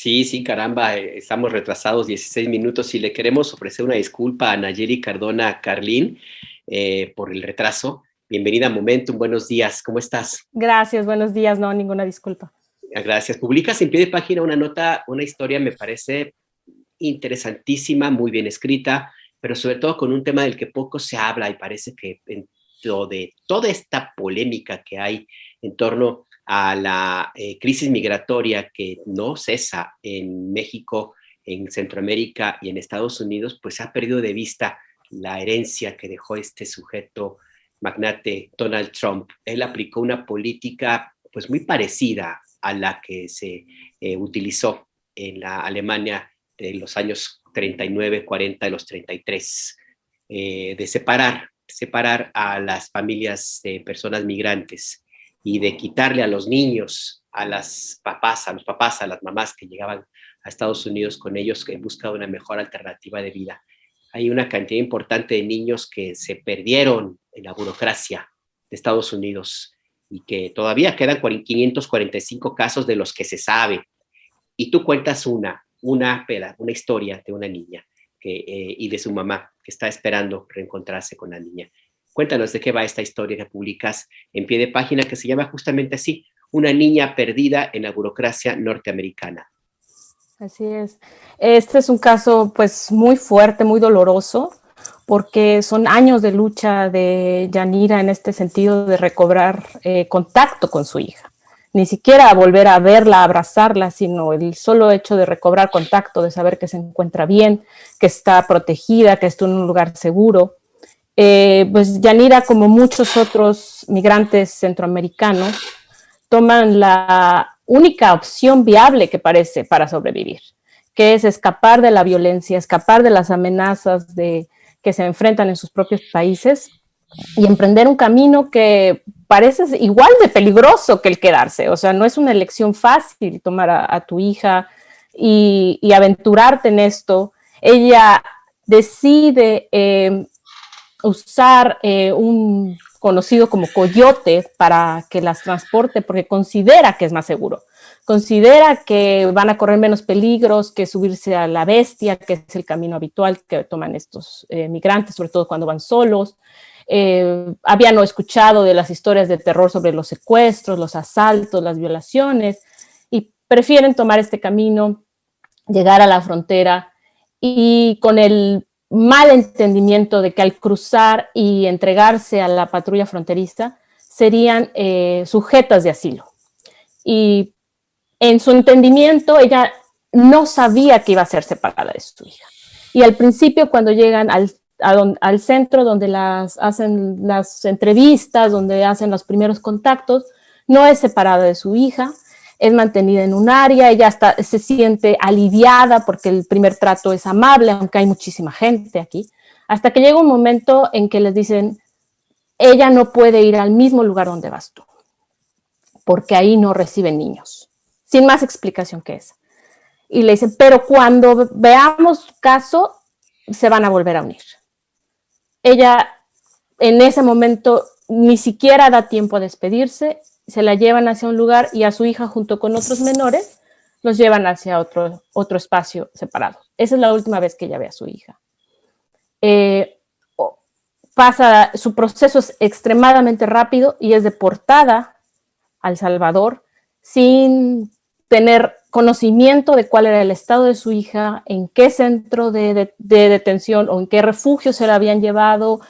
Sí, sí, caramba, estamos retrasados 16 minutos y le queremos ofrecer una disculpa a Nayeli Cardona Carlín por el retraso. Bienvenida a Momentum, buenos días, ¿cómo estás? Gracias, buenos días, no, ninguna disculpa. Gracias. Publicas en pie de página una nota, una historia, me parece interesantísima, muy bien escrita, pero sobre todo con un tema del que poco se habla y parece que dentro de toda esta polémica que hay en torno a la crisis migratoria que no cesa en México, en Centroamérica y en Estados Unidos, pues se ha perdido de vista la herencia que dejó este sujeto magnate Donald Trump. Él aplicó una política pues muy parecida a la que se utilizó en la Alemania de los años 39, 40, de los 33, de separar a las familias de personas migrantes y de quitarle a los niños, a los papás, a las mamás que llegaban a Estados Unidos con ellos en busca de una mejor alternativa de vida. Hay una cantidad importante de niños que se perdieron en la burocracia de Estados Unidos y que todavía quedan 545 casos de los que se sabe. Y tú cuentas una historia de una niña y de su mamá que está esperando reencontrarse con la niña. Cuéntanos de qué va esta historia que publicas en pie de página que se llama justamente así, Una niña perdida en la burocracia norteamericana. Así es. Este es un caso pues muy fuerte, muy doloroso, porque son años de lucha de Yanira en este sentido de recobrar contacto con su hija. Ni siquiera volver a verla, abrazarla, sino el solo hecho de recobrar contacto, de saber que se encuentra bien, que está protegida, que está en un lugar seguro. Pues Yanira, como muchos otros migrantes centroamericanos, toman la única opción viable que parece para sobrevivir, que es escapar de la violencia, escapar de las amenazas que se enfrentan en sus propios países y emprender un camino que parece igual de peligroso que el quedarse. O sea, no es una elección fácil tomar a tu hija y aventurarte en esto. Ella decide usar un conocido como coyote para que las transporte porque considera que es más seguro. Considera que van a correr menos peligros que subirse a la bestia, que es el camino habitual que toman estos migrantes, sobre todo cuando van solos. Habían escuchado de las historias de terror sobre los secuestros, los asaltos, las violaciones, y prefieren tomar este camino, llegar a la frontera y con el mal entendimiento de que al cruzar y entregarse a la patrulla fronteriza serían sujetas de asilo. Y en su entendimiento ella no sabía que iba a ser separada de su hija. Y al principio cuando llegan al centro donde hacen las entrevistas, donde hacen los primeros contactos, no es separada de su hija, es mantenida en un área, ella se siente aliviada porque el primer trato es amable, aunque hay muchísima gente aquí, hasta que llega un momento en que les dicen, ella no puede ir al mismo lugar donde vas tú, porque ahí no reciben niños, sin más explicación que esa. Y le dicen, pero cuando veamos caso, se van a volver a unir. Ella en ese momento ni siquiera da tiempo a despedirse, se la llevan hacia un lugar y a su hija junto con otros menores los llevan hacia otro espacio separado. Esa es la última vez que ella ve a su hija. Su proceso es extremadamente rápido y es deportada a El Salvador sin tener conocimiento de cuál era el estado de su hija, en qué centro de detención o en qué refugio se la habían llevado,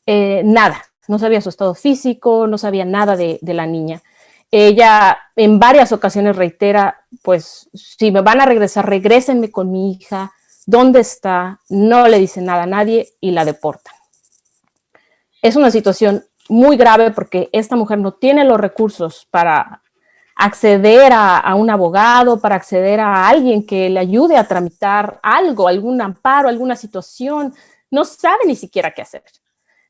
nada. No sabía su estado físico, no sabía nada de la niña. Ella en varias ocasiones reitera, pues si me van a regresar, regrésenme con mi hija, ¿dónde está? No le dice nada a nadie y la deportan. Es una situación muy grave porque esta mujer no tiene los recursos para acceder a un abogado, para acceder a alguien que le ayude a tramitar algo, algún amparo, alguna situación. No sabe ni siquiera qué hacer.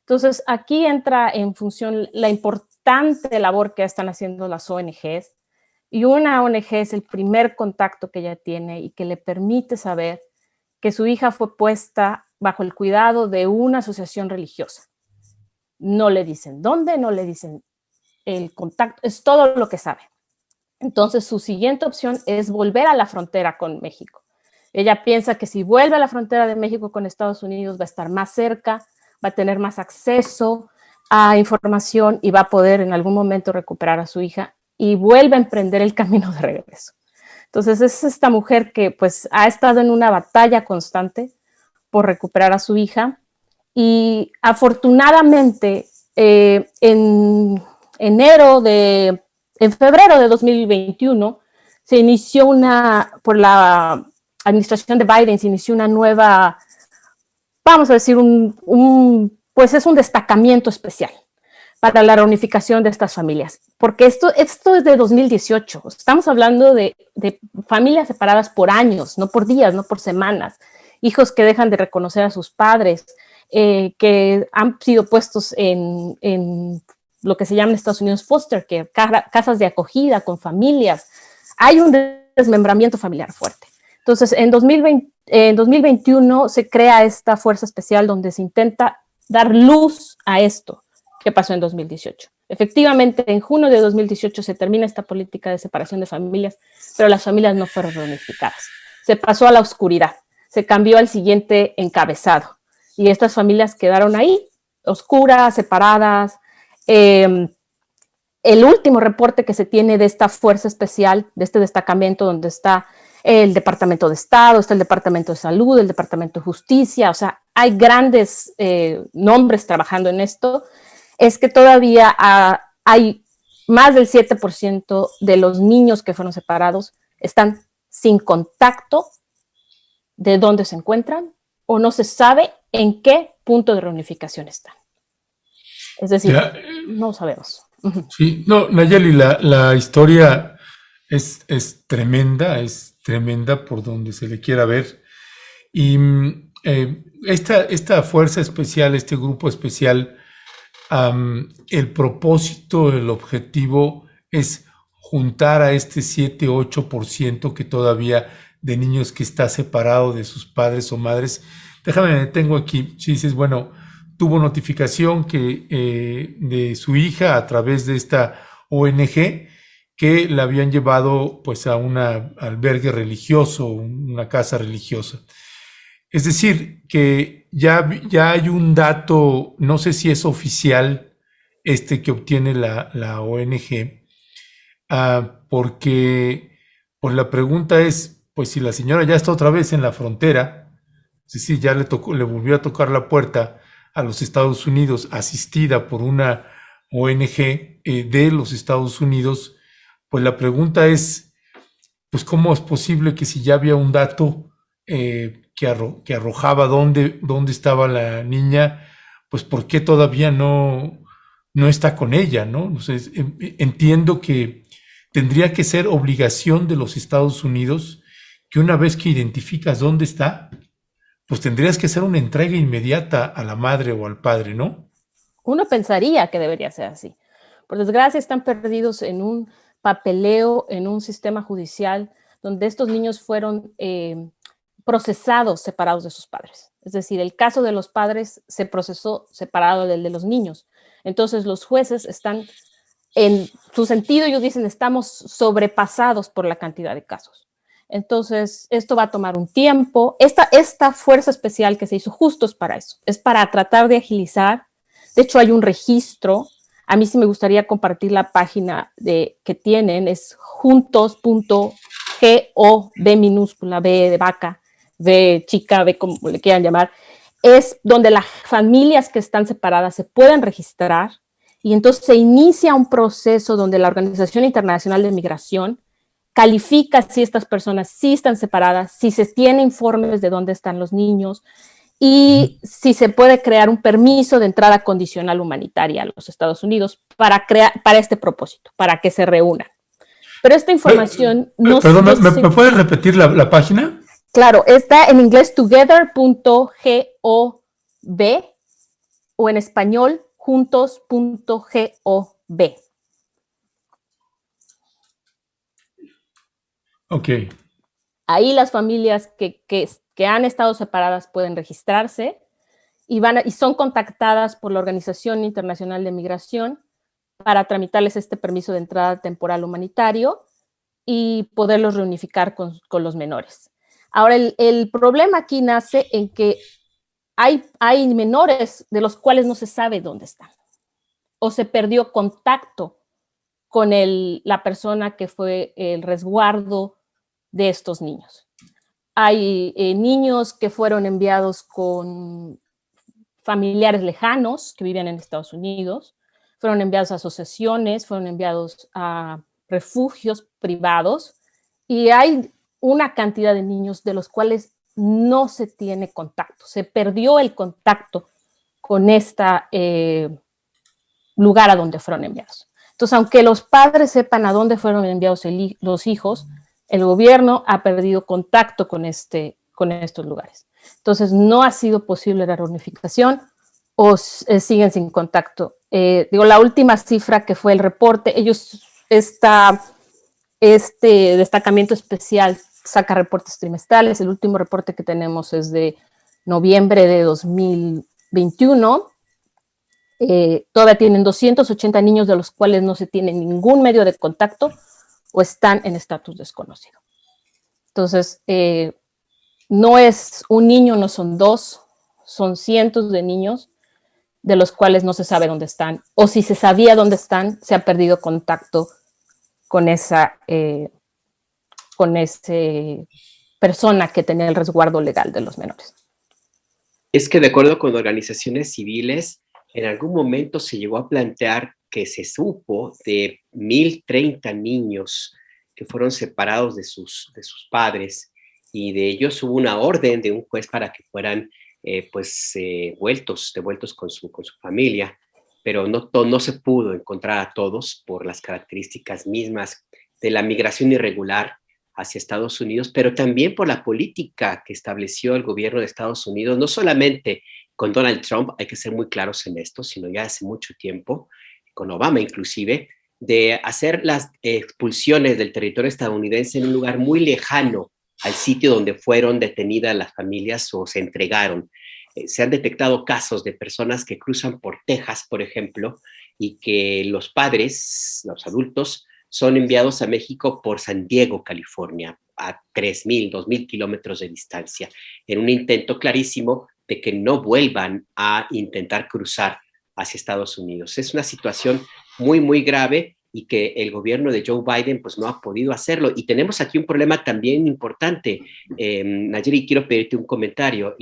Entonces, aquí entra en función la importante labor que están haciendo las ONGs, y una ONG es el primer contacto que ella tiene y que le permite saber que su hija fue puesta bajo el cuidado de una asociación religiosa. No le dicen dónde, no le dicen el contacto, es todo lo que sabe. Entonces, su siguiente opción es volver a la frontera con México. Ella piensa que si vuelve a la frontera de México con Estados Unidos va a estar más cerca, va a tener más acceso a información y va a poder en algún momento recuperar a su hija y vuelve a emprender el camino de regreso. Entonces, es esta mujer que pues ha estado en una batalla constante por recuperar a su hija y afortunadamente en febrero de 2021 se inició por la administración de Biden, se inició una nueva, vamos a decir, pues es un destacamiento especial para la reunificación de estas familias, porque esto es de 2018, estamos hablando de familias separadas por años, no por días, no por semanas, hijos que dejan de reconocer a sus padres, que han sido puestos en lo que se llama en Estados Unidos foster care, casas de acogida con familias. Hay un desmembramiento familiar fuerte. Entonces, en 2021 se crea esta fuerza especial donde se intenta dar luz a esto que pasó en 2018. Efectivamente, en junio de 2018 se termina esta política de separación de familias, pero las familias no fueron reunificadas. Se pasó a la oscuridad, se cambió al siguiente encabezado y estas familias quedaron ahí, oscuras, separadas. El último reporte que se tiene de esta fuerza especial, de este destacamento donde está el Departamento de Estado, está el Departamento de Salud, el Departamento de Justicia, o sea, hay grandes nombres trabajando en esto, es que todavía hay más del 7% de los niños que fueron separados están sin contacto de dónde se encuentran o no se sabe en qué punto de reunificación están. Es decir, ya, no sabemos. Sí, no, Nayeli, la historia es tremenda por donde se le quiera ver. Y esta fuerza especial, este grupo especial, el propósito, el objetivo es juntar a este 7-8% que todavía de niños que está separado de sus padres o madres. Déjame, me detengo aquí. Si dices, bueno, tuvo notificación de su hija a través de esta ONG que la habían llevado pues a un albergue religioso, una casa religiosa. Es decir, que ya hay un dato, no sé si es oficial que obtiene la ONG, porque pues la pregunta es, pues si la señora ya está otra vez en la frontera, es decir, ya le volvió a tocar la puerta a los Estados Unidos, asistida por una ONG de los Estados Unidos, pues la pregunta es, pues cómo es posible que si ya había un dato que arrojaba dónde estaba la niña, pues por qué todavía no está con ella, ¿no? Entonces, entiendo que tendría que ser obligación de los Estados Unidos que una vez que identificas dónde está, pues tendrías que hacer una entrega inmediata a la madre o al padre, ¿no? Uno pensaría que debería ser así. Por desgracia, están perdidos en un papeleo, en un sistema judicial, donde estos niños fueron procesados separados de sus padres. Es decir, el caso de los padres se procesó separado del de los niños. Entonces, los jueces están, en su sentido, ellos dicen, estamos sobrepasados por la cantidad de casos. Entonces, esto va a tomar un tiempo. Esta fuerza especial que se hizo justo es para eso, es para tratar de agilizar. De hecho, hay un registro. A mí sí me gustaría compartir la página que tienen, es juntos.gov, B minúscula, B de vaca, B chica, B como le quieran llamar. Es donde las familias que están separadas se pueden registrar y entonces se inicia un proceso donde la Organización Internacional de Migración califica si estas personas sí están separadas, si se tiene informes de dónde están los niños y si se puede crear un permiso de entrada condicional humanitaria a los Estados Unidos para este propósito, para que se reúnan. Pero esta información no... Perdón, ¿me puedes repetir la página? Claro, está en inglés together.gov o en español juntos.gov. Ok. Ahí las familias que han estado separadas pueden registrarse y son contactadas por la Organización Internacional de Migración para tramitarles este permiso de entrada temporal humanitario y poderlos reunificar con los menores. Ahora, el problema aquí nace en que hay menores de los cuales no se sabe dónde están, o se perdió contacto con la persona que fue el resguardo de estos niños. Hay niños que fueron enviados con familiares lejanos que vivían en Estados Unidos, fueron enviados a asociaciones, fueron enviados a refugios privados, y hay una cantidad de niños de los cuales no se tiene contacto, se perdió el contacto con lugar a donde fueron enviados. Entonces, aunque los padres sepan a dónde fueron enviados los hijos, el gobierno ha perdido contacto con estos lugares. Entonces, no ha sido posible la reunificación, o siguen sin contacto. La última cifra que fue el reporte, este destacamento especial saca reportes trimestrales. El último reporte que tenemos es de noviembre de 2021. Todavía tienen 280 niños, de los cuales no se tiene ningún medio de contacto o están en estatus desconocido. Entonces, no es un niño, no son dos, son cientos de niños de los cuales no se sabe dónde están, o si se sabía dónde están, se ha perdido contacto con esa persona que tenía el resguardo legal de los menores. Es que de acuerdo con organizaciones civiles, en algún momento se llegó a plantear que se supo de 1,030 niños que fueron separados de sus padres, y de ellos hubo una orden de un juez para que fueran devueltos con su familia, pero no se pudo encontrar a todos por las características mismas de la migración irregular hacia Estados Unidos, pero también por la política que estableció el gobierno de Estados Unidos, no solamente con Donald Trump, hay que ser muy claros en esto, sino ya hace mucho tiempo, con Obama inclusive, de hacer las expulsiones del territorio estadounidense en un lugar muy lejano al sitio donde fueron detenidas las familias o se entregaron. Se han detectado casos de personas que cruzan por Texas, por ejemplo, y que los padres, los adultos, son enviados a México por San Diego, California, a 3,000, 2,000 kilómetros de distancia, en un intento clarísimo de que no vuelvan a intentar cruzar hacia Estados Unidos. Es una situación muy, muy grave, y que el gobierno de Joe Biden pues no ha podido hacerlo. Y tenemos aquí un problema también importante. Nayeli, quiero pedirte un comentario.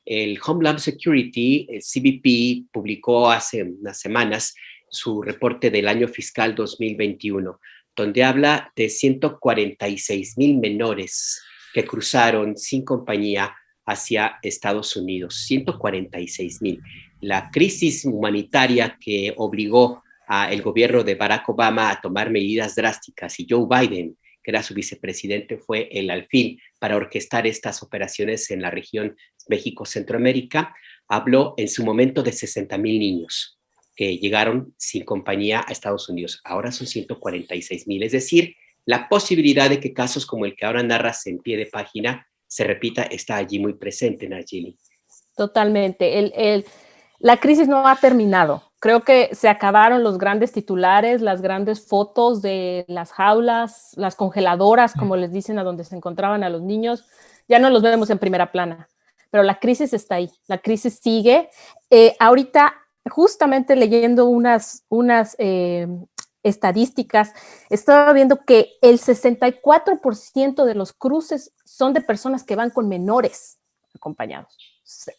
El Homeland Security, el CBP, publicó hace unas semanas su reporte del año fiscal 2021, donde habla de 146,000 menores que cruzaron sin compañía hacia Estados Unidos. 146,000. La crisis humanitaria que obligó el gobierno de Barack Obama a tomar medidas drásticas, y Joe Biden, que era su vicepresidente, fue el alfil para orquestar estas operaciones en la región México-Centroamérica, habló en su momento de 60,000 niños que llegaron sin compañía a Estados Unidos. Ahora son 146,000. Es decir, la posibilidad de que casos como el que ahora narras en pie de página se repita está allí muy presente, Nayeli. Totalmente. La crisis no ha terminado. Creo que se acabaron los grandes titulares, las grandes fotos de las jaulas, las congeladoras, como les dicen, a donde se encontraban a los niños. Ya no los vemos en primera plana, pero la crisis está ahí, la crisis sigue. Ahorita, justamente leyendo unas estadísticas, estaba viendo que el 64% de los cruces son de personas que van con menores acompañados.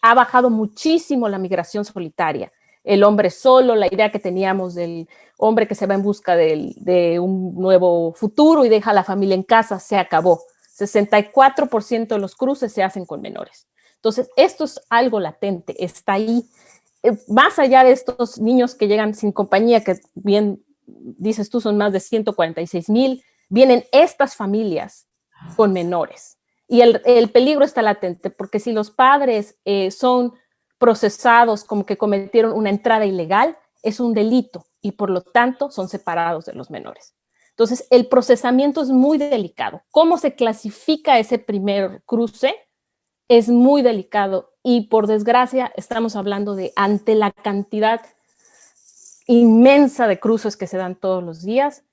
Ha bajado muchísimo la migración solitaria. El hombre solo, la idea que teníamos del hombre que se va en busca de un nuevo futuro y deja a la familia en casa, se acabó. 64% de los cruces se hacen con menores. Entonces, esto es algo latente, está ahí. Más allá de estos niños que llegan sin compañía, que bien dices tú, son más de 146,000, vienen estas familias con menores. Y el peligro está latente, porque si los padres son procesados como que cometieron una entrada ilegal, es un delito, y por lo tanto son separados de los menores. Entonces, el procesamiento es muy delicado. ¿Cómo se clasifica ese primer cruce? Es muy delicado, y por desgracia estamos hablando de, ante la cantidad inmensa de cruces que se dan todos los días,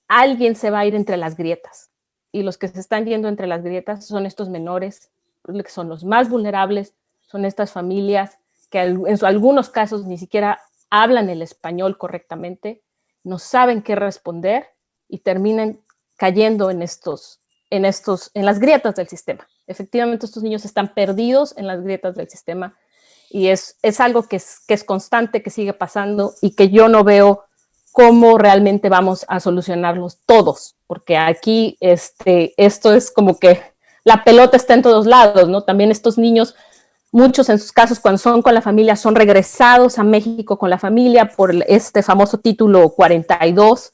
alguien se va a ir entre las grietas. Y los que se están yendo entre las grietas son estos menores, que son los más vulnerables, son estas familias que en algunos casos ni siquiera hablan el español correctamente, no saben qué responder y terminan cayendo en las grietas del sistema. Efectivamente, estos niños están perdidos en las grietas del sistema y es algo que es constante, que sigue pasando y que yo no veo cómo realmente vamos a solucionarlos todos, porque aquí esto es como que la pelota está en todos lados, ¿no? También estos niños, muchos en sus casos cuando son con la familia, son regresados a México con la familia por este famoso título 42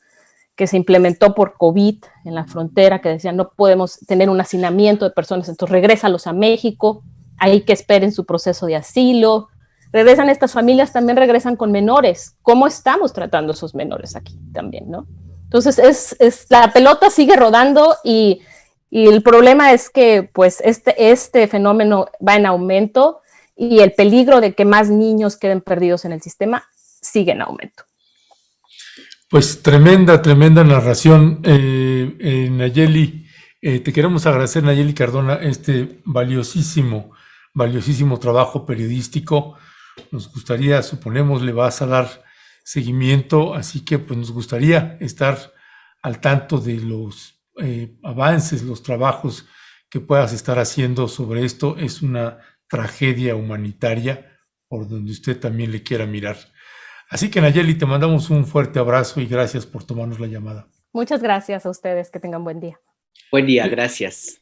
que se implementó por COVID en la frontera, que decían no podemos tener un hacinamiento de personas, entonces regrésalos a México, ahí que esperen su proceso de asilo. Regresan estas familias, también regresan con menores. ¿Cómo estamos tratando a esos menores aquí también, no? Entonces, la pelota sigue rodando y el problema es que pues este fenómeno va en aumento y el peligro de que más niños queden perdidos en el sistema sigue en aumento. Pues tremenda narración, Nayeli. Te queremos agradecer, Nayeli Cardona, este valiosísimo trabajo periodístico. Nos gustaría, suponemos, le vas a dar seguimiento, así que pues nos gustaría estar al tanto de los avances, los trabajos que puedas estar haciendo sobre esto. Es una tragedia humanitaria por donde usted también le quiera mirar. Así que, Nayeli, te mandamos un fuerte abrazo y gracias por tomarnos la llamada. Muchas gracias a ustedes, que tengan buen día. Buen día, gracias.